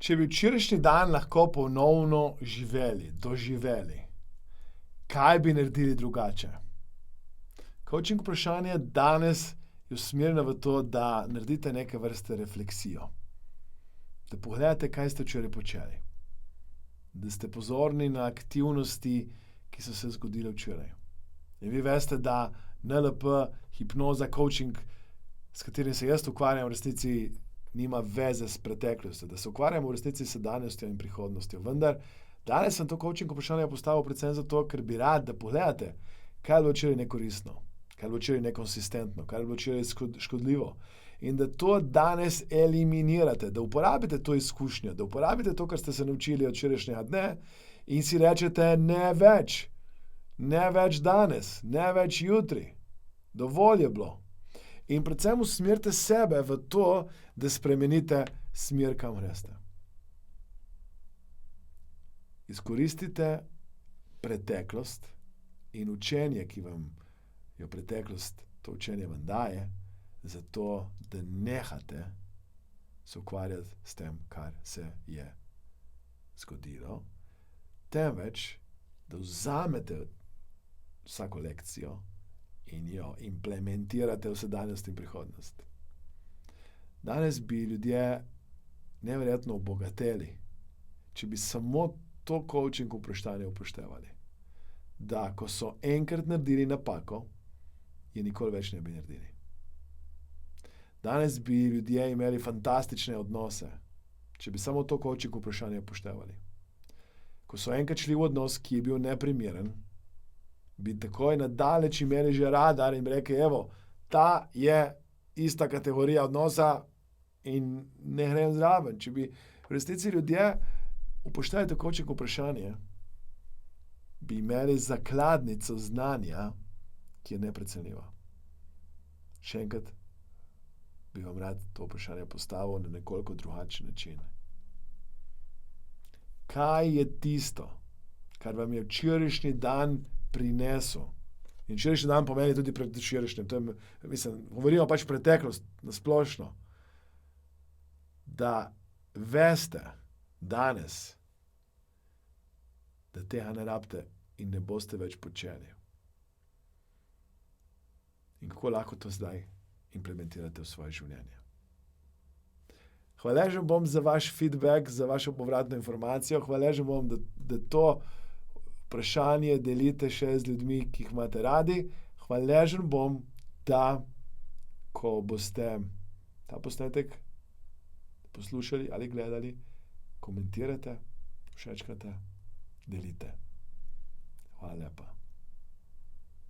Če bi včerajšnji dan lahko ponovno doživeli, kaj bi naredili drugače? Coaching vprašanje danes je usmerjeno v to, da naredite neke vrste refleksijo. Da pogledate, kaj ste včeraj počeli. Da ste pozorni na aktivnosti, ki so se zgodile včeraj. In vi veste, da NLP, hipnoza, coaching, s katerim se jaz ukvarjam, v resnici nima veze s preteklostjo, da se ukvarjamo v resnici s sedanjostjo in prihodnostjo. Vendar danes sem to coaching vprašanje postavil predvsem zato, ker bi rad, da pogledate, kaj je bilo včeraj nekoristno, kaj je bilo včeraj nekonsistentno, kaj je bilo včeraj škodljivo. In da to danes eliminirate, da uporabite to izkušnjo, da uporabite to, kar ste se naučili od včerajšnjega dne in si rečete ne več. Ne več danes, ne več jutri. Dovolj je bilo. In predvsem usmerite sebe v to, da spremenite smer, kam greste. Izkoristite preteklost in učenje, ki vam jo preteklost, to učenje vam daje, zato, da nehate se ukvarjati s tem, kar se je zgodilo, temveč, da vzamete vsako lekcijo in jo implementirate v sedanjost in prihodnost. Danes bi ljudje neverjetno obogateli, če bi samo to coaching vprašanje upoštevali. Da, ko so enkrat naredili napako, je nikoli več ne bi naredili. Danes bi ljudje imeli fantastične odnose, če bi samo to coaching vprašanje upoštevali. Ko so enkrat šli v odnos, ki je bil neprimeren, bi takoj nadaleč imeli že radar in bi rekli, evo, ta je ista kategorija odnosa in ne grem zraven. Če bi v resnici ljudje upoštevali to coaching vprašanje, bi imeli zakladnico znanja, ki je neprecenljiva. Še enkrat bi vam rad to vprašanje postavil na nekoliko drugačen način. Kaj je tisto, kar vam je včerajšnji dan prinesel? In včerajšnji dan pomeni tudi predvčerajšnjim. To je, govorimo pač preteklost na splošno. Da veste danes, da tega ne rabite in ne boste več počeli. In kako lahko to zdaj implementirate v svoje življenje. Hvaležen bom za vaš feedback, za vašo povratno informacijo. Hvaležen bom, da to vprašanje delite še z ljudmi, ki jih imate radi. Hvaležen bom, da ko boste ta posnetek poslušali ali gledali, komentirate, všečkate, delite. Hvala lepa.